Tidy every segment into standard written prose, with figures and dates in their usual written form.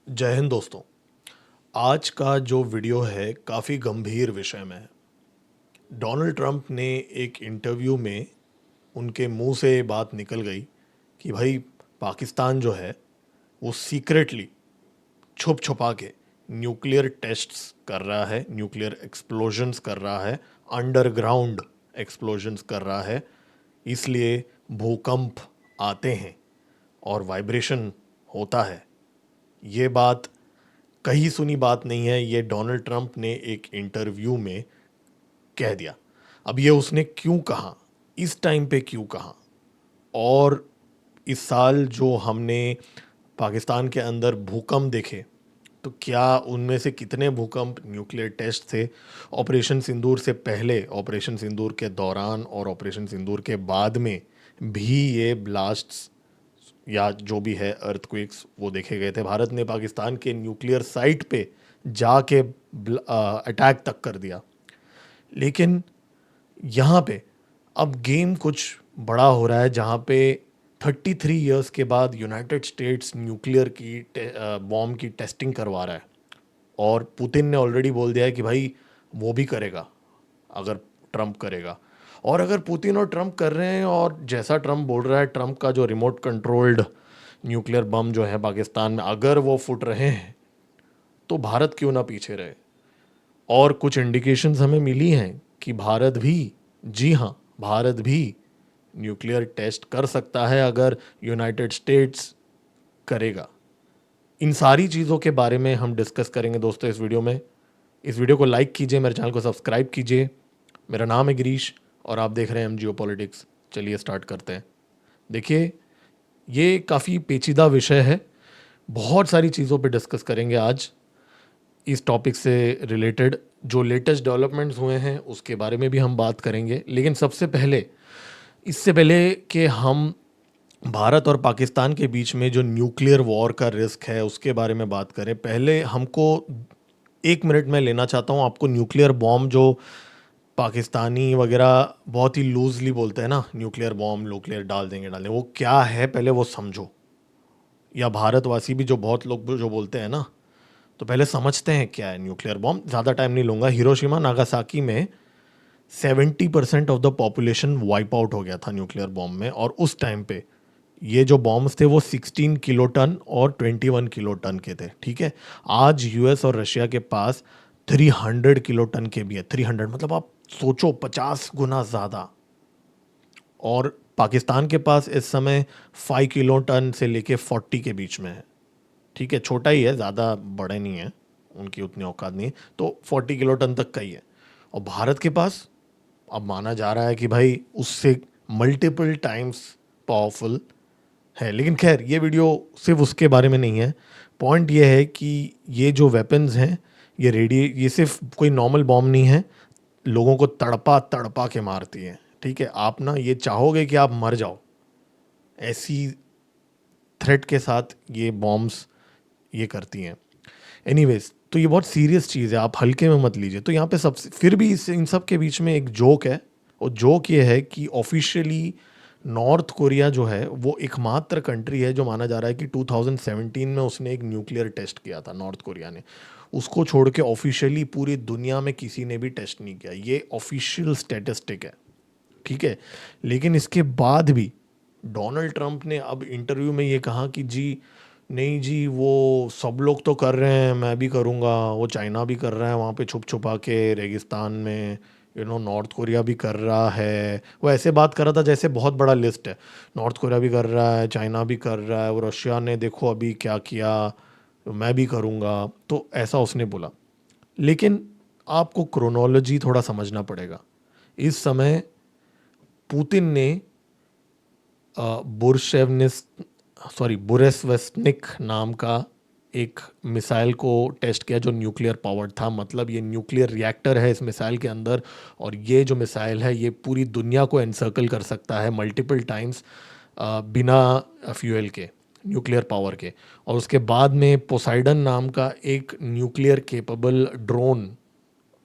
जय हिंद दोस्तों। आज का जो वीडियो है काफ़ी गंभीर विषय में है। डोनाल्ड ट्रंप ने एक इंटरव्यू में उनके मुंह से ये बात निकल गई कि भाई पाकिस्तान जो है वो सीक्रेटली छुप छुपा के न्यूक्लियर टेस्ट्स कर रहा है, न्यूक्लियर एक्सप्लोजन्स कर रहा है, अंडरग्राउंड एक्सप्लोजन्स कर रहा है। इसलिए भूकंप आते हैं और वाइब्रेशन होता है। ये बात कहीं सुनी बात नहीं है, ये डोनाल्ड ट्रंप ने एक इंटरव्यू में कह दिया। अब ये उसने क्यों कहा, इस टाइम पे क्यों कहा, और इस साल जो हमने पाकिस्तान के अंदर भूकंप देखे तो क्या उनमें से कितने भूकंप न्यूक्लियर टेस्ट थे, ऑपरेशन सिंदूर से पहले, ऑपरेशन सिंदूर के दौरान और ऑपरेशन सिंदूर के बाद में भी ये ब्लास्ट्स या जो भी है अर्थक्वेक्स वो देखे गए थे। भारत ने पाकिस्तान के न्यूक्लियर साइट पे जाके अटैक तक कर दिया। लेकिन यहाँ पे अब गेम कुछ बड़ा हो रहा है, जहाँ पे 33 इयर्स के बाद यूनाइटेड स्टेट्स न्यूक्लियर की बॉम्ब की टेस्टिंग करवा रहा है। और पुतिन ने ऑलरेडी बोल दिया है कि भाई वो भी करेगा अगर ट्रंप करेगा। और अगर पुतिन और ट्रंप कर रहे हैं और जैसा ट्रंप बोल रहा है, ट्रंप का जो रिमोट कंट्रोल्ड न्यूक्लियर बम जो है पाकिस्तान में अगर वो फुट रहे हैं तो भारत क्यों ना पीछे रहे। और कुछ इंडिकेशंस हमें मिली हैं कि भारत भी, जी हाँ, भारत भी न्यूक्लियर टेस्ट कर सकता है अगर यूनाइटेड स्टेट्स करेगा। इन सारी चीज़ों के बारे में हम डिस्कस करेंगे दोस्तों इस वीडियो में। इस वीडियो को लाइक कीजिए, मेरे चैनल को सब्सक्राइब कीजिए। मेरा नाम है गिरीश और आप देख रहे हैं एम पॉलिटिक्स। चलिए स्टार्ट करते हैं। देखिए, ये काफ़ी पेचीदा विषय है, बहुत सारी चीज़ों पे डिस्कस करेंगे आज। इस टॉपिक से रिलेटेड जो लेटेस्ट डेवलपमेंट्स हुए हैं उसके बारे में भी हम बात करेंगे। लेकिन सबसे पहले, इससे पहले कि हम भारत और पाकिस्तान के बीच में जो न्यूक्लियर वॉर का रिस्क है उसके बारे में बात करें, पहले हमको 1 मिनट में लेना चाहता हूँ आपको। न्यूक्लियर बॉम्ब जो पाकिस्तानी वगैरह बहुत ही लूजली बोलते हैं ना, न्यूक्लियर बॉम्ब, न्यूक्लियर डाल देंगे, वो क्या है पहले वो समझो। या भारतवासी भी जो बहुत लोग जो बोलते हैं ना, तो पहले समझते हैं क्या है न्यूक्लियर बॉम्ब। ज़्यादा टाइम नहीं लूँगा। हिरोशिमा नागासाकी में 70% of the population wipe out हो गया था न्यूक्लियर बॉम्ब में। और उस टाइम पे ये जो बॉम्ब्स थे वो 16 किलो टन और 21 किलो टन के थे। ठीक है, आज यूएस और रशिया के पास 300 किलो टन के भी है। 300 मतलब आप सोचो 50 गुना ज़्यादा। और पाकिस्तान के पास इस समय 5 किलो टन से लेके 40 के बीच में है। ठीक है, छोटा ही है, ज़्यादा बड़े नहीं है, उनकी उतनी औकात नहीं है, तो 40 किलो टन तक का ही है। और भारत के पास अब माना जा रहा है कि भाई उससे मल्टीपल टाइम्स पावरफुल है। लेकिन खैर, ये वीडियो सिर्फ उसके बारे में नहीं है। पॉइंट ये है कि ये जो वेपन्स हैं, ये सिर्फ कोई नॉर्मल बॉम्ब नहीं है, लोगों को तड़पा तड़पा के मारती है। ठीक है, आप ना ये चाहोगे कि आप मर जाओ, ऐसी थ्रेट के साथ ये बॉम्ब्स ये करती हैं। एनीवेज, तो ये बहुत सीरियस चीज़ है, आप हल्के में मत लीजिए। तो यहाँ पे सबसे फिर भी इन सब के बीच में एक जोक है। और जोक ये है कि ऑफिशियली नॉर्थ कोरिया जो है वो एकमात्र कंट्री है जो माना जा रहा है कि 2017 में उसने एक न्यूक्लियर टेस्ट किया था, नॉर्थ कोरिया ने। उसको छोड़ के ऑफिशियली पूरी दुनिया में किसी ने भी टेस्ट नहीं किया। ये ऑफिशियल स्टैटिस्टिक है। ठीक है, लेकिन इसके बाद भी डोनाल्ड ट्रंप ने अब इंटरव्यू में ये कहा कि जी नहीं जी, वो सब लोग तो कर रहे हैं, मैं भी करूँगा। वो चाइना भी कर रहा है वहाँ पे छुप छुपा के रेगिस्तान में, नॉर्थ कोरिया भी कर रहा है। वो ऐसे बात कर रहा था जैसे बहुत बड़ा लिस्ट है। नॉर्थ कोरिया भी कर रहा है, चाइना भी कर रहा है, वो रशिया ने देखो अभी क्या किया, तो मैं भी करूँगा। तो ऐसा उसने बोला। लेकिन आपको क्रोनोलॉजी थोड़ा समझना पड़ेगा। इस समय पुतिन ने बुरेसवेस्टनिक नाम का एक मिसाइल को टेस्ट किया जो न्यूक्लियर पावर्ड था। मतलब ये न्यूक्लियर रिएक्टर है इस मिसाइल के अंदर, और ये जो मिसाइल है ये पूरी दुनिया को एनसर्कल कर सकता है मल्टीपल टाइम्स बिना फ्यूल के, न्यूक्लियर पावर के। और उसके बाद में पोसाइडन नाम का एक न्यूक्लियर केपेबल ड्रोन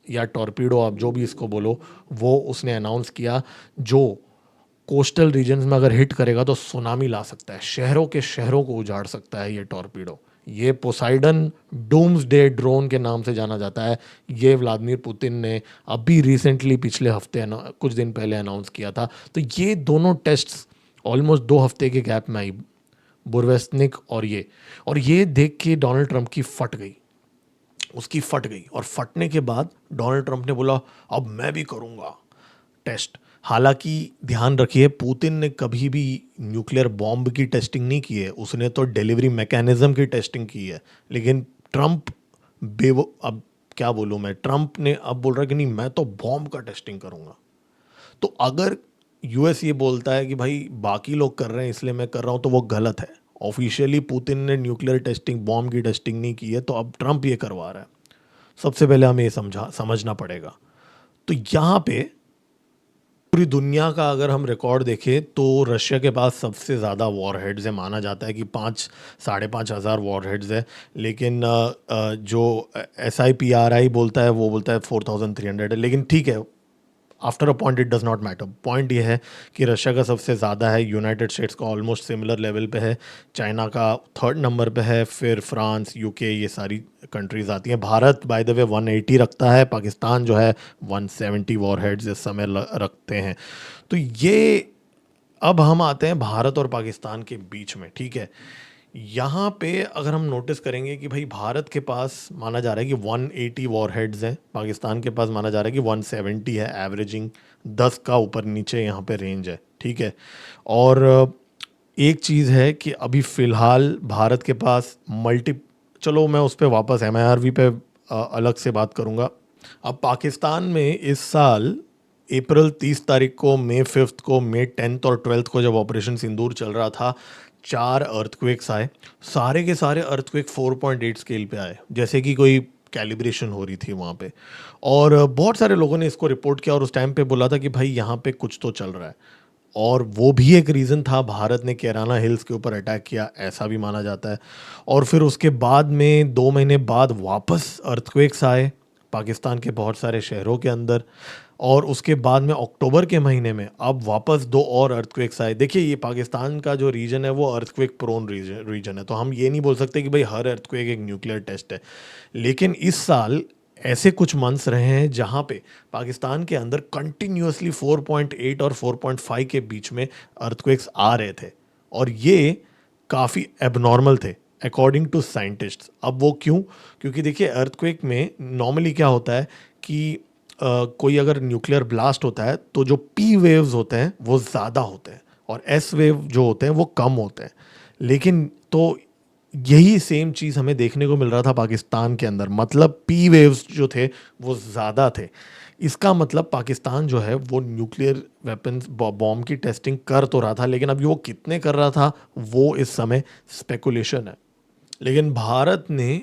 या टॉर्पीडो, आप जो भी इसको बोलो, वो उसने अनाउंस किया, जो कोस्टल रीजन्स में अगर हिट करेगा तो सुनामी ला सकता है, शहरों के शहरों को उजाड़ सकता है ये टॉर्पीडो। ये पोसाइडन डूम्सडे ड्रोन के नाम से जाना जाता है। ये व्लादिमीर पुतिन ने अभी रिसेंटली पिछले हफ्ते कुछ दिन पहले अनाउंस किया था। तो ये दोनों टेस्ट्स ऑलमोस्ट 2 हफ्ते के गैप में आई, बुरवेस्निक और ये देख के डोनाल्ड ट्रंप की फट गई, उसकी फट गई। और फटने के बाद डोनाल्ड ट्रंप ने बोला अब मैं भी करूंगा टेस्ट। हालांकि ध्यान रखिए, पुतिन ने कभी भी न्यूक्लियर बॉम्ब की टेस्टिंग नहीं की है, उसने तो डिलीवरी मैकेनिज्म की टेस्टिंग की है। लेकिन ट्रंप अब क्या बोलूं मैं, ट्रंप ने अब बोल रहा है कि नहीं मैं तो बॉम्ब का टेस्टिंग करूंगा। तो अगर यूएस ये बोलता है कि भाई बाकी लोग कर रहे हैं इसलिए मैं कर रहा हूं, तो वो गलत है। ऑफिशियली पुतिन ने न्यूक्लियर टेस्टिंग, बॉम्ब की टेस्टिंग नहीं की है, तो अब ट्रंप ये करवा रहा है। सबसे पहले हमें ये समझना पड़ेगा। तो यहाँ पे पूरी दुनिया का अगर हम रिकॉर्ड देखें तो रशिया के पास सबसे ज़्यादा वॉरहेड्स है। माना जाता है कि 5,000 से 5,500 वॉरहेड्स है। लेकिन जो SIPRI बोलता है वो बोलता है 4,300 है। लेकिन ठीक है, after a point it does not matter. Point ये है कि रशिया का सबसे ज़्यादा है, यूनाइटेड स्टेट्स का ऑलमोस्ट सिमिलर लेवल पे है, चाइना का 3rd नंबर पे है, फिर फ्रांस, UK, ये सारी कंट्रीज़ आती हैं। भारत बाय द वे 180 रखता है, पाकिस्तान जो है 170 वॉरहेड्स इस समय रखते हैं। तो ये, अब हम आते हैं भारत और पाकिस्तान के बीच में, ठीक है। यहाँ पे अगर हम नोटिस करेंगे कि भाई भारत के पास माना जा रहा है कि 180 वॉरहेड्स हैं, पाकिस्तान के पास माना जा रहा है कि 170 है, एवरेजिंग 10 का ऊपर नीचे यहाँ पे रेंज है, ठीक है। और एक चीज़ है कि अभी फ़िलहाल भारत के पास चलो मैं उस पर वापस MIRV पे अलग से बात करूँगा। अब पाकिस्तान में इस साल अप्रैल 30 तारीख को, मई 5 को, मई 10 और 12 को जब ऑपरेशन सिंदूर चल रहा था, 4 अर्थक्वेक्स आए। सारे के सारे अर्थक्वेक 4.8 स्केल पे आए, जैसे कि कोई कैलिब्रेशन हो रही थी वहाँ पे। और बहुत सारे लोगों ने इसको रिपोर्ट किया और उस टाइम पे बोला था कि भाई यहाँ पे कुछ तो चल रहा है। और वो भी एक रीज़न था, भारत ने कैराना हिल्स के ऊपर अटैक किया, ऐसा भी माना जाता है। और फिर उसके बाद में 2 महीने बाद वापस अर्थक्वेक्स आए पाकिस्तान के बहुत सारे शहरों के अंदर। और उसके बाद में अक्टूबर के महीने में अब वापस 2 और अर्थक्वेक्स आए। देखिए, ये पाकिस्तान का जो रीजन है वो अर्थक्वेक प्रोन रीजन है, तो हम ये नहीं बोल सकते कि भाई हर अर्थक्वेक एक न्यूक्लियर टेस्ट है। लेकिन इस साल ऐसे कुछ मंथ्स रहे हैं जहाँ पे पाकिस्तान के अंदर कंटिन्यूअसली 4.8 और 4.5 के बीच में अर्थक्वेक्स आ रहे थे, और ये काफ़ी एबनॉर्मल थे अकॉर्डिंग टू साइंटिस्ट्स। अब वो क्यों? क्योंकि देखिए, अर्थक्वेक में नॉर्मली क्या होता है कि कोई अगर न्यूक्लियर ब्लास्ट होता है तो जो P वेव्स होते हैं वो ज़्यादा होते हैं और S वेव जो होते हैं वो कम होते हैं। लेकिन तो यही सेम चीज़ हमें देखने को मिल रहा था पाकिस्तान के अंदर, मतलब P वेव्स जो थे वो ज़्यादा थे। इसका मतलब पाकिस्तान जो है वो न्यूक्लियर वेपन्स, बॉम्ब की टेस्टिंग कर तो रहा था, लेकिन अभी वो कितने कर रहा था वो इस समय स्पेकुलेशन है। लेकिन भारत ने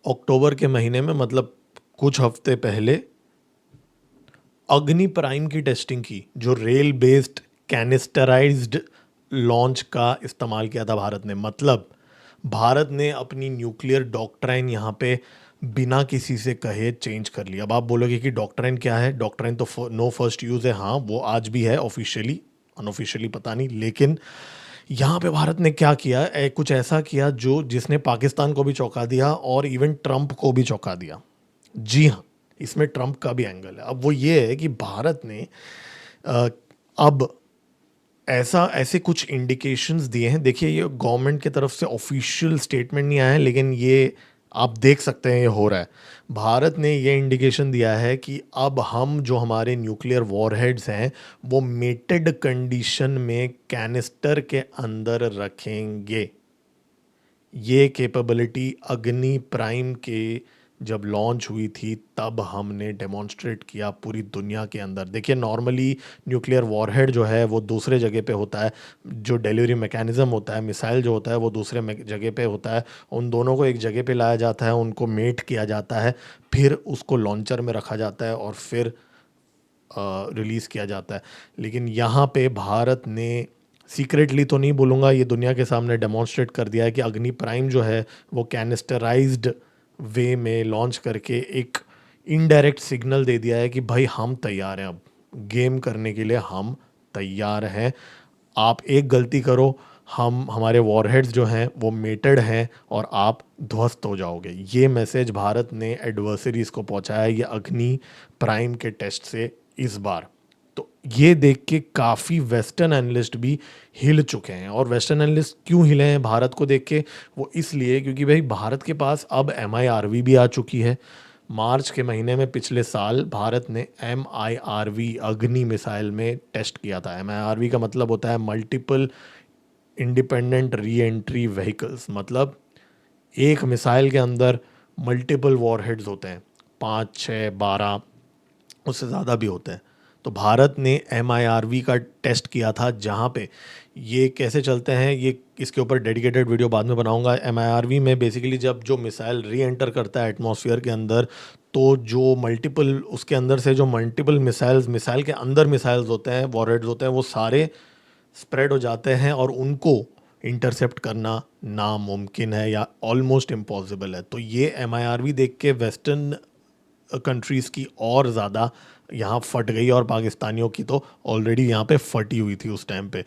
अक्टूबर के महीने में, मतलब कुछ हफ्ते पहले, अग्नि प्राइम की टेस्टिंग की, जो रेल बेस्ड कैनिस्टराइज्ड लॉन्च का इस्तेमाल किया था भारत ने। मतलब भारत ने अपनी न्यूक्लियर डॉक्ट्राइन यहाँ पे बिना किसी से कहे चेंज कर लिया। अब आप बोलोगे कि डॉक्ट्राइन क्या है? डॉक्ट्राइन तो नो फर्स्ट यूज़ है, हाँ वो आज भी है, ऑफिशियली अनऑफिशियली पता नहीं। लेकिन यहाँ पे भारत ने क्या किया, कुछ ऐसा किया जो जिसने पाकिस्तान को भी चौंका दिया और इवन ट्रंप को भी चौंका दिया। जी हाँ, इसमें ट्रंप का भी एंगल है। अब वो ये है कि भारत ने अ, अब ऐसे कुछ इंडिकेशंस दिए हैं। देखिए, ये गवर्नमेंट की तरफ से ऑफिशियल स्टेटमेंट नहीं आया है, लेकिन ये आप देख सकते हैं ये हो रहा है। भारत ने ये इंडिकेशन दिया है कि अब हम जो हमारे न्यूक्लियर वॉरहेड्स हैं वो मेटेड कंडीशन में कैनिस्टर के अंदर रखेंगे। ये कैपेबिलिटी अग्नि प्राइम के जब लॉन्च हुई थी तब हमने डेमोन्स्ट्रेट किया पूरी दुनिया के अंदर। देखिए, नॉर्मली न्यूक्लियर वॉरहेड जो है वो दूसरे जगह पे होता है, जो डिलीवरी मैकेनिज्म होता है, मिसाइल जो होता है वो दूसरे जगह पे होता है। उन दोनों को एक जगह पे लाया जाता है, उनको मेट किया जाता है, फिर उसको लॉन्चर में रखा जाता है और फिर रिलीज़ किया जाता है। लेकिन यहाँ पे भारत ने सीक्रेटली तो नहीं बोलूँगा, ये दुनिया के सामने डेमोन्स्ट्रेट कर दिया है कि अग्नि प्राइम जो है वो कैनिस्टराइज्ड वे में लॉन्च करके एक इनडायरेक्ट सिग्नल दे दिया है कि भाई हम तैयार हैं, अब गेम करने के लिए हम तैयार हैं। आप एक गलती करो, हमारे वॉरहेड्स जो हैं वो मेटेड हैं और आप ध्वस्त हो जाओगे। ये मैसेज भारत ने एडवर्सरीज को पहुंचाया ये अग्नि प्राइम के टेस्ट से इस बार। तो ये देख के काफ़ी वेस्टर्न एनालिस्ट भी हिल चुके हैं। और वेस्टर्न एनालिस्ट क्यों हिले हैं भारत को देख के? वो इसलिए क्योंकि भाई भारत के पास अब MIRV भी आ चुकी है। मार्च के महीने में पिछले साल भारत ने MIRV अग्नि मिसाइल में टेस्ट किया था। MIRV का मतलब होता है multiple independent re entry vehicles. मतलब एक मिसाइल के अंदर मल्टीपल वॉरहेड्स होते हैं, 5, 6, 12, उससे ज़्यादा भी होते हैं। तो भारत ने MIRV का टेस्ट किया था, जहाँ पे ये कैसे चलते हैं, ये इसके ऊपर डेडिकेटेड वीडियो बाद में बनाऊंगा। MIRV में बेसिकली जब जो मिसाइल री एंटर करता है एटमॉस्फेयर के अंदर, तो जो मल्टीपल उसके अंदर से जो मल्टीपल मिसाइल के अंदर मिसाइल्स होते हैं, वॉरहेड्स होते हैं, वो सारे स्प्रेड हो जाते हैं और उनको इंटरसेप्ट करना नामुमकिन है या ऑलमोस्ट इम्पॉसिबल है। तो ये MIRV देख के वेस्टर्न कंट्रीज़ की और ज़्यादा यहाँ फट गई, और पाकिस्तानियों की तो ऑलरेडी यहाँ पे फटी हुई थी उस टाइम पे।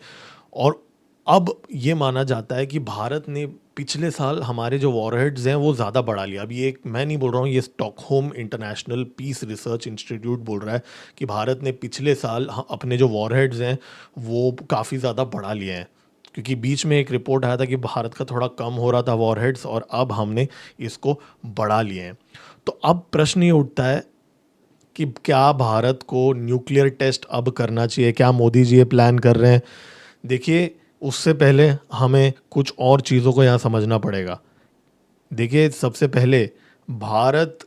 और अब ये माना जाता है कि भारत ने पिछले साल हमारे जो वॉरहेड्स हैं वो ज़्यादा बढ़ा लिया। अभी एक मैं नहीं बोल रहा हूँ, ये Stockholm International Peace Research Institute बोल रहा है कि भारत ने पिछले साल अपने जो वॉरहेड्स हैं वो काफ़ी ज़्यादा बढ़ा लिए हैं। क्योंकि बीच में एक रिपोर्ट आया था कि भारत का थोड़ा कम हो रहा था वॉरहेड्स, और अब हमने इसको बढ़ा लिए हैं। तो अब प्रश्न ये उठता है कि क्या भारत को न्यूक्लियर टेस्ट अब करना चाहिए? क्या मोदी जी ये प्लान कर रहे हैं? देखिए, उससे पहले हमें कुछ और चीज़ों को यहाँ समझना पड़ेगा। देखिए, सबसे पहले भारत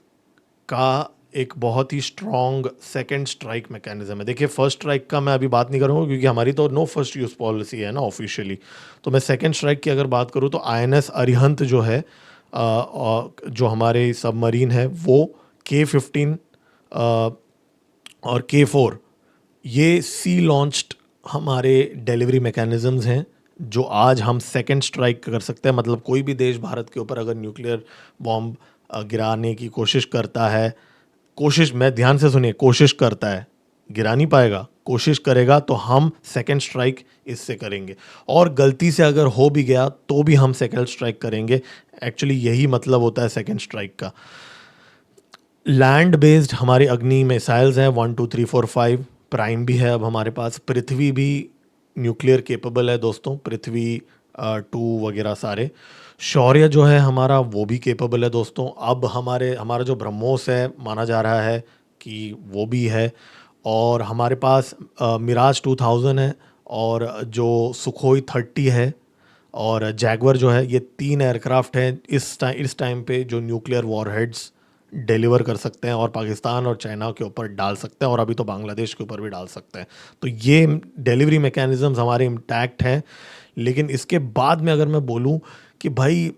का एक बहुत ही स्ट्रॉन्ग सेकंड स्ट्राइक मैकेनिज्म है। देखिए, फर्स्ट स्ट्राइक का मैं अभी बात नहीं करूँगा क्योंकि हमारी तो नो फर्स्ट यूज़ पॉलिसी है ना ऑफिशियली। तो मैं सेकंड स्ट्राइक की अगर बात करूँ तो INS अरिहंत जो है, जो हमारे सबमरीन है, वो K-15 और K-4, ये सी लॉन्च्ड हमारे डिलीवरी मैकेनिज्म्स हैं जो आज हम सेकंड स्ट्राइक कर सकते हैं। मतलब कोई भी देश भारत के ऊपर अगर न्यूक्लियर बॉम्ब गिराने की कोशिश करता है, कोशिश, मैं ध्यान से सुनिए, कोशिश करता है, गिरा नहीं पाएगा, कोशिश करेगा, तो हम सेकंड स्ट्राइक इससे करेंगे। और गलती से अगर हो भी गया तो भी हम सेकंड स्ट्राइक करेंगे। एक्चुअली यही मतलब होता है सेकंड स्ट्राइक का। लैंड बेस्ड हमारे अग्नि मिसाइल्स हैं 1, 2, 3, 4, 5, प्राइम भी है अब हमारे पास। पृथ्वी भी न्यूक्लियर केपेबल है दोस्तों, पृथ्वी 2 वगैरह सारे। शौर्य जो है हमारा वो भी केपेबल है दोस्तों। अब हमारा जो ब्रह्मोस है माना जा रहा है कि वो भी है। और हमारे पास मिराज 2000 है, और जो सुखोई 30 है, और जैगवर जो है, ये 3 एयरक्राफ्ट हैं इस टाइम पे जो न्यूक्लियर वॉरहेड्स डिलीवर कर सकते हैं और पाकिस्तान और चाइना के ऊपर डाल सकते हैं, और अभी तो बांग्लादेश के ऊपर भी डाल सकते हैं। तो ये डिलीवरी मैकेनिज्म्स हमारे इंटैक्ट हैं। लेकिन इसके बाद में अगर मैं बोलूँ कि भाई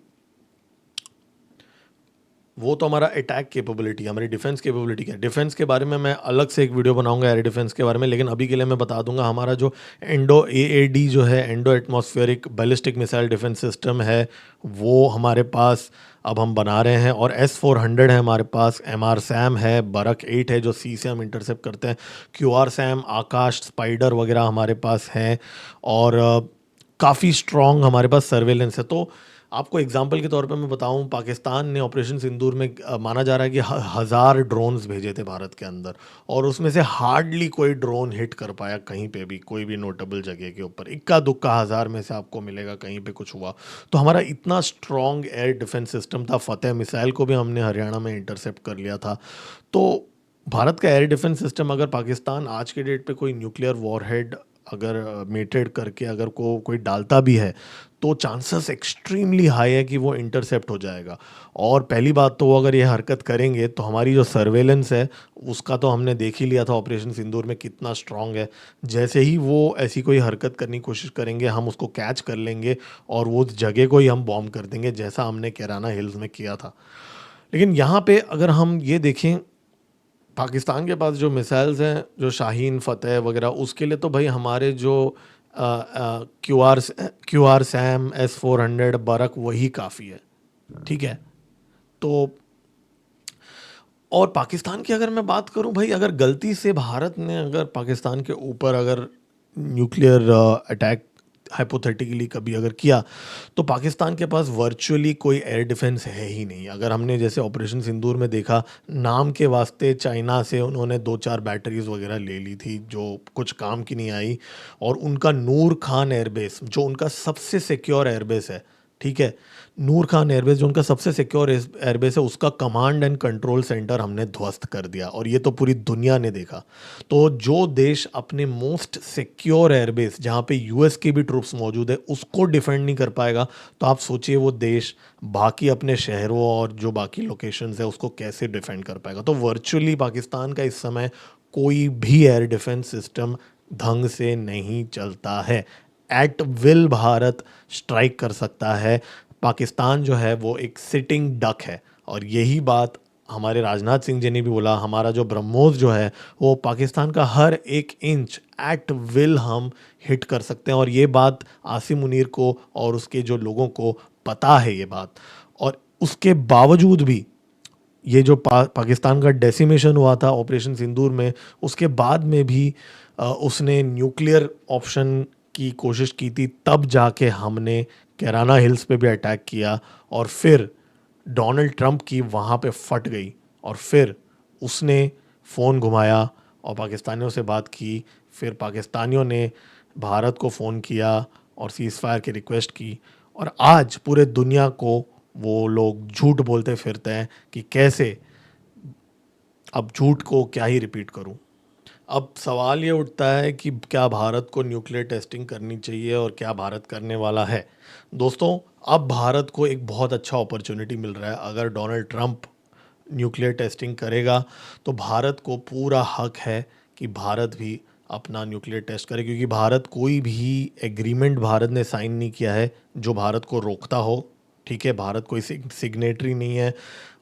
वो तो हमारा अटैक कैपेबिलिटी, हमारी डिफेंस कैपेबिलिटी क्या है, डिफेंस के बारे में मैं अलग से एक वीडियो बनाऊंगा एयर डिफेंस के बारे में। लेकिन अभी के लिए मैं बता दूंगा, हमारा जो एंडो AAD जो है, endo atmospheric ballistic missile defence system है, वो हमारे पास अब हम बना रहे हैं। और S-400 है हमारे पास, MR-SAM है, बरक 8 है जो सी से हम इंटरसेप्ट करते हैं, QR-SAM, आकाश, स्पाइडर वगैरह हमारे पास हैं, और काफ़ी स्ट्रॉन्ग हमारे पास सर्वेलेंस है। तो आपको एग्जांपल के तौर पे मैं बताऊं, पाकिस्तान ने ऑपरेशन सिंदूर में माना जा रहा है कि 1000 ड्रोन्स भेजे थे भारत के अंदर, और उसमें से हार्डली कोई ड्रोन हिट कर पाया कहीं पे भी, कोई भी नोटेबल जगह के ऊपर। इक्का दुक्का 1000 में से आपको मिलेगा कहीं पे कुछ हुआ। तो हमारा इतना स्ट्रॉन्ग एयर डिफेंस सिस्टम था। फतेह मिसाइल को भी हमने हरियाणा में इंटरसेप्ट कर लिया था। तो भारत का एयर डिफेंस सिस्टम, अगर पाकिस्तान आज के डेट पे कोई न्यूक्लियर वॉरहेड अगर मेटेड करके अगर कोई डालता भी है, तो चांसेस एक्सट्रीमली हाई है कि वो इंटरसेप्ट हो जाएगा। और पहली बात तो वो अगर ये हरकत करेंगे तो हमारी जो सर्वेलेंस है उसका तो हमने देख ही लिया था ऑपरेशन सिंदूर में कितना स्ट्रांग है। जैसे ही वो ऐसी कोई हरकत करने की कोशिश करेंगे, हम उसको कैच कर लेंगे और वो उस जगह को ही हम बॉम्ब कर देंगे, जैसा हमने कैराना हिल्स में किया था। लेकिन यहाँ पे अगर हम ये देखें, पाकिस्तान के पास जो मिसाइल्स हैं, जो शाहीन, फतेह वगैरह, उसके लिए तो भाई हमारे जो क्यू आर सैम, S-400, बरक, वही काफ़ी है। ठीक है। तो और पाकिस्तान की अगर मैं बात करूं भाई, अगर गलती से भारत ने अगर पाकिस्तान के ऊपर अगर न्यूक्लियर अटैक हाइपोथेटिकली कभी अगर किया, तो पाकिस्तान के पास वर्चुअली कोई एयर डिफेंस है ही नहीं। अगर हमने जैसे ऑपरेशन सिंदूर में देखा, नाम के वास्ते चाइना से उन्होंने 2-4 बैटरीज़ वगैरह ले ली थी जो कुछ काम की नहीं आई, और उनका नूर खान एयरबेस जो उनका सबसे सिक्योर एयरबेस है, ठीक है, नूर खान एयरबेस जो उनका सबसे सिक्योर एयरबेस है, उसका कमांड एंड कंट्रोल सेंटर हमने ध्वस्त कर दिया, और ये तो पूरी दुनिया ने देखा। तो जो देश अपने मोस्ट सिक्योर एयरबेस जहाँ पे यूएस की भी ट्रूप्स मौजूद है उसको डिफेंड नहीं कर पाएगा, तो आप सोचिए वो देश बाकी अपने शहरों और जो बाकी लोकेशंस है उसको कैसे डिफेंड कर पाएगा। तो वर्चुअली पाकिस्तान का इस समय कोई भी एयर डिफेंस सिस्टम ढंग से नहीं चलता है। एट विल भारत स्ट्राइक कर सकता है। पाकिस्तान जो है वो एक सिटिंग डक है, और यही बात हमारे राजनाथ सिंह जी ने भी बोला। हमारा जो ब्रह्मोस जो है वो पाकिस्तान का हर एक इंच एट विल हम हिट कर सकते हैं, और ये बात आसिम मुनीर को और उसके जो लोगों को पता है ये बात। और उसके बावजूद भी ये जो पाकिस्तान का डेसिमेशन हुआ था ऑपरेशन सिंदूर में, उसके बाद में भी उसने न्यूक्लियर ऑप्शन की कोशिश की थी, तब जाके हमने कैराना हिल्स पे भी अटैक किया, और फिर डोनाल्ड ट्रंप की वहाँ पे फट गई, और फिर उसने फ़ोन घुमाया और पाकिस्तानियों से बात की। फिर पाकिस्तानियों ने भारत को फ़ोन किया और सीज़ फायर की रिक्वेस्ट की, और आज पूरे दुनिया को वो लोग झूठ बोलते फिरते हैं कि कैसे, अब झूठ को क्या ही रिपीट करूं। अब सवाल ये उठता है कि क्या भारत को न्यूक्लियर टेस्टिंग करनी चाहिए और क्या भारत करने वाला है। दोस्तों, अब भारत को एक बहुत अच्छा अपॉर्चुनिटी मिल रहा है। अगर डोनाल्ड ट्रंप न्यूक्लियर टेस्टिंग करेगा तो भारत को पूरा हक है कि भारत भी अपना न्यूक्लियर टेस्ट करे, क्योंकि भारत कोई भी एग्रीमेंट भारत ने साइन नहीं किया है जो भारत को रोकता हो। ठीक है, भारत कोई सिग्नेटरी नहीं है,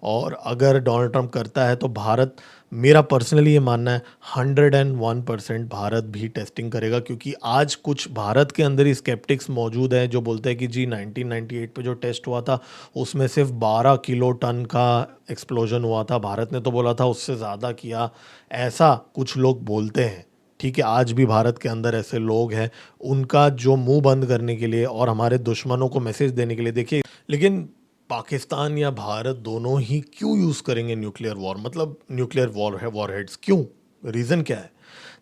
और अगर डोनाल्ड ट्रंप करता है तो भारत, मेरा पर्सनली ये मानना है 101% भारत भी टेस्टिंग करेगा, क्योंकि आज कुछ भारत के अंदर ही स्केप्टिक्स मौजूद हैं जो बोलते हैं कि जी 1998 पे जो टेस्ट हुआ था उसमें सिर्फ 12 किलो टन का एक्सप्लोजन हुआ था, भारत ने तो बोला था उससे ज़्यादा किया, ऐसा कुछ लोग बोलते हैं। ठीक है, आज भी भारत के अंदर ऐसे लोग हैं, उनका जो मुंह बंद करने के लिए और हमारे दुश्मनों को मैसेज देने के लिए, देखिए, लेकिन पाकिस्तान या भारत दोनों ही क्यों यूज़ करेंगे न्यूक्लियर वॉर, मतलब न्यूक्लियर वॉर है, वॉर हेड्स क्यों, रीज़न क्या है।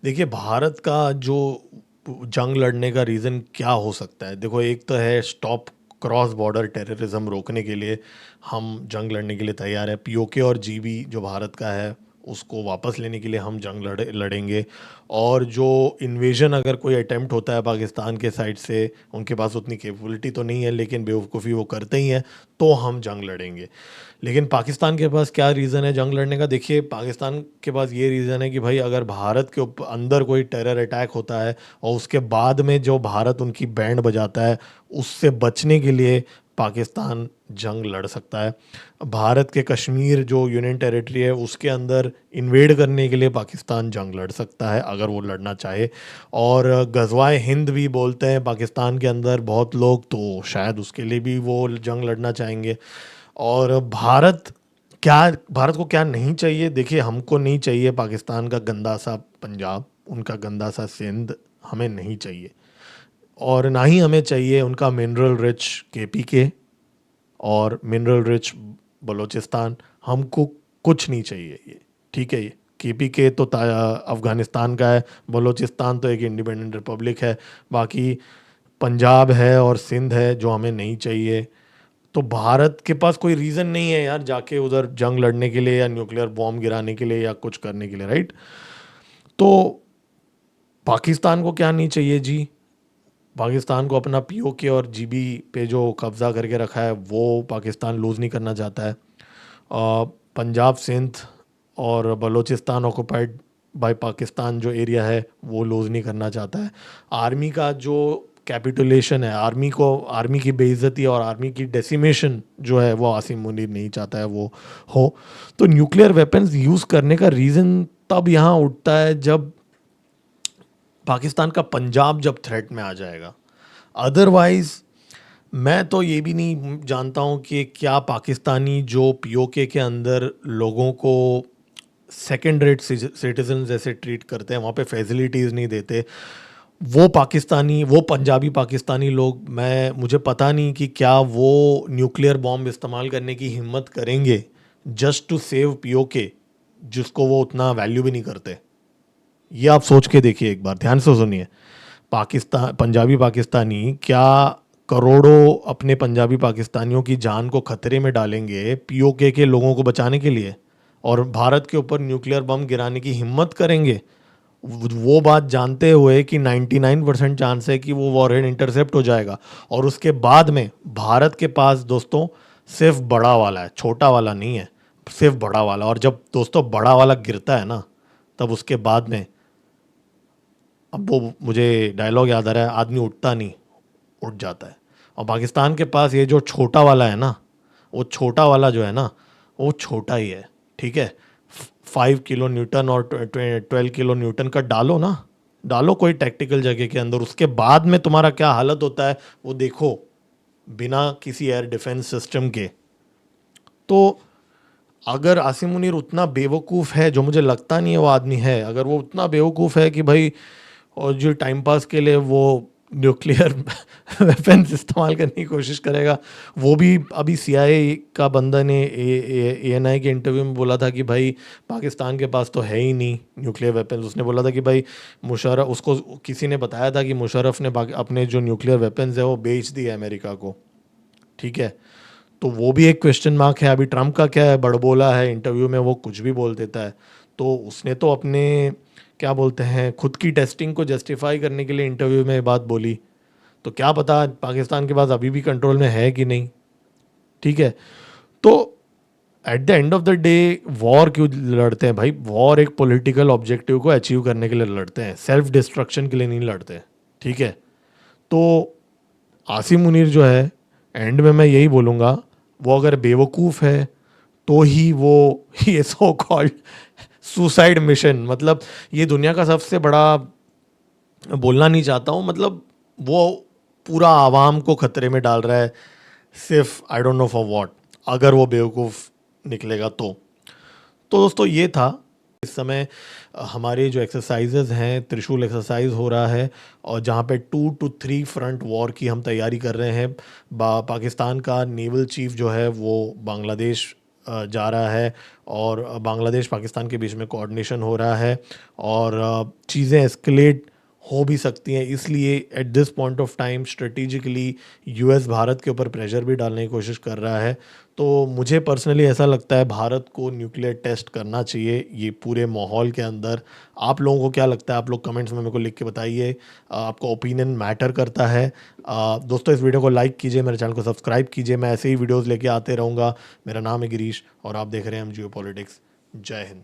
देखिए, भारत का जो जंग लड़ने का रीज़न क्या हो सकता है। देखो, एक तो है स्टॉप क्रॉस बॉर्डर टेररिज्म, रोकने के लिए हम जंग लड़ने के लिए तैयार है। पीओके और जीबी जो भारत का है उसको वापस लेने के लिए हम जंग लड़ेंगे, और जो इन्वेजन अगर कोई अटेम्प्ट होता है पाकिस्तान के साइड से, उनके पास उतनी कैपेबिलिटी तो नहीं है लेकिन बेवकूफ़ी वो करते ही हैं, तो हम जंग लड़ेंगे। लेकिन पाकिस्तान के पास क्या रीज़न है जंग लड़ने का। देखिए, पाकिस्तान के पास ये रीज़न है कि भाई अगर भारत के अंदर कोई टेरर अटैक होता है और उसके बाद में जो भारत उनकी बैंड बजाता है, उससे बचने के लिए पाकिस्तान जंग लड़ सकता है। भारत के कश्मीर जो यूनियन टेरिटरी है उसके अंदर इन्वेड करने के लिए पाकिस्तान जंग लड़ सकता है अगर वो लड़ना चाहे। और गज़वाए हिंद भी बोलते हैं पाकिस्तान के अंदर बहुत लोग, तो शायद उसके लिए भी वो जंग लड़ना चाहेंगे। और भारत को क्या नहीं चाहिए। देखिए, हमको नहीं चाहिए पाकिस्तान का गंदा सा पंजाब, उनका गंदा सा सिंध हमें नहीं चाहिए, और ना ही हमें चाहिए उनका मिनरल रिच केपीके और मिनरल रिच बलूचिस्तान। हमको कुछ नहीं चाहिए ये, ठीक है। ये केपीके तो अफ़गानिस्तान का है, बलूचिस्तान तो एक इंडिपेंडेंट रिपब्लिक है, बाकी पंजाब है और सिंध है जो हमें नहीं चाहिए। तो भारत के पास कोई रीज़न नहीं है यार जाके उधर जंग लड़ने के लिए या न्यूक्लियर बॉम्ब गिराने के लिए या कुछ करने के लिए, राइट। तो पाकिस्तान को क्या नहीं चाहिए जी। पाकिस्तान को अपना पीओके और जीबी पे जो कब्ज़ा करके रखा है वो पाकिस्तान लूज़ नहीं करना चाहता है। पंजाब, सिंध और बलूचिस्तान ऑक्युपाइड बाय पाकिस्तान जो एरिया है वो लूज़ नहीं करना चाहता है। आर्मी का जो कैपिटुलेशन है, आर्मी की बेइज्जती और आर्मी की डेसिमेशन जो है वो आसिम मुनीर नहीं चाहता है वो हो। तो न्यूक्लियर वेपन्स यूज़ करने का रीज़न तब यहाँ उठता है जब पाकिस्तान का पंजाब जब थ्रेट में आ जाएगा। अदरवाइज मैं तो ये भी नहीं जानता हूँ कि क्या पाकिस्तानी जो पीओके के अंदर लोगों को सेकंड रेट सिटीजन जैसे ट्रीट करते हैं, वहाँ पे फैसिलिटीज़ नहीं देते, वो पंजाबी पाकिस्तानी लोग, मुझे पता नहीं कि क्या वो न्यूक्लियर बॉम्ब इस्तेमाल करने की हिम्मत करेंगे जस्ट टू सेव पीओके, जिसको वो उतना वैल्यू भी नहीं करते। ये आप सोच के देखिए, एक बार ध्यान से सुनिए। पंजाबी पाकिस्तानी क्या करोड़ों अपने पंजाबी पाकिस्तानियों की जान को खतरे में डालेंगे पीओके के लोगों को बचाने के लिए, और भारत के ऊपर न्यूक्लियर बम गिराने की हिम्मत करेंगे, वो बात जानते हुए कि 99% चांस है कि वो वॉरहेड इंटरसेप्ट हो जाएगा। और उसके बाद में भारत के पास दोस्तों सिर्फ बड़ा वाला है, छोटा वाला नहीं है, सिर्फ बड़ा वाला। और जब दोस्तों बड़ा वाला गिरता है ना, तब उसके बाद में, अब वो मुझे डायलॉग याद आ रहा है, आदमी उठता नहीं, उठ जाता है। और पाकिस्तान के पास ये जो छोटा वाला है ना, वो छोटा वाला जो है ना, वो छोटा ही है, ठीक है। 5 किलो न्यूटन और 12 किलो न्यूटन का डालो ना, डालो कोई टैक्टिकल जगह के अंदर, उसके बाद में तुम्हारा क्या हालत होता है वो देखो, बिना किसी एयर डिफेंस सिस्टम के। तो अगर आसिम मुनीर उतना बेवकूफ़ है, जो मुझे लगता नहीं है वो आदमी है, अगर वो उतना बेवकूफ़ है कि भाई, और जो टाइम पास के लिए वो न्यूक्लियर वेपन्स इस्तेमाल करने की कोशिश करेगा, वो भी अभी सीआईए का बंदा ने एएनआई के इंटरव्यू में बोला था कि भाई पाकिस्तान के पास तो है ही नहीं न्यूक्लियर वेपन्स। उसने बोला था कि भाई मुशर्रफ, उसको किसी ने बताया था कि मुशर्रफ ने अपने जो न्यूक्लियर वेपन्स है वो बेच दिए अमेरिका को, ठीक है। तो वो भी एक क्वेश्चन मार्क है। अभी ट्रम्प का क्या है, बड़बोला है, इंटरव्यू में वो कुछ भी बोल देता है। तो उसने तो अपने क्या बोलते हैं खुद की टेस्टिंग को जस्टिफाई करने के लिए इंटरव्यू में ये बात बोली। तो क्या पता पाकिस्तान के पास अभी भी कंट्रोल में है कि नहीं, ठीक है। तो at the end of the day war क्यों लड़ते हैं भाई? वॉर एक पॉलिटिकल ऑब्जेक्टिव को अचीव करने के लिए लड़ते हैं, सेल्फ डिस्ट्रक्शन के लिए नहीं लड़ते, ठीक है। तो आसिम मुनीर जो है, एंड में मैं यही बोलूँगा, वो अगर बेवकूफ़ है तो ही वो ये सो कॉल्ड सुसाइड मिशन, मतलब ये दुनिया का सबसे बड़ा, बोलना नहीं चाहता हूँ, मतलब वो पूरा आवाम को खतरे में डाल रहा है, सिर्फ I don't know for what, अगर वो बेवकूफ़ निकलेगा तो दोस्तों ये था इस समय हमारे जो एक्सरसाइजेज हैं, त्रिशूल एक्सरसाइज हो रहा है, और जहाँ पे 2 to 3 फ्रंट वॉर की हम तैयारी कर रहे हैं। पाकिस्तान का नेवल चीफ जो है वो बांग्लादेश जा रहा है, और बांग्लादेश पाकिस्तान के बीच में कोऑर्डिनेशन हो रहा है, और चीज़ें एस्केलेट हो भी सकती हैं। इसलिए at this point of time strategically US Bharat के ऊपर प्रेशर भी डालने की कोशिश कर रहा है। तो मुझे पर्सनली ऐसा लगता है भारत को न्यूक्लियर टेस्ट करना चाहिए ये पूरे माहौल के अंदर। आप लोगों को क्या लगता है? आप लोग कमेंट्स में मेरे को लिख के बताइए। आपका ओपिनियन मैटर करता है। दोस्तों इस वीडियो को लाइक कीजिए, मेरे चैनल को सब्सक्राइब कीजिए, मैं ऐसे ही वीडियोज़ लेके आते रहूँगा। मेरा नाम है गिरीश और आप देख रहे हैं हम जियो पॉलिटिक्स। जय हिंद।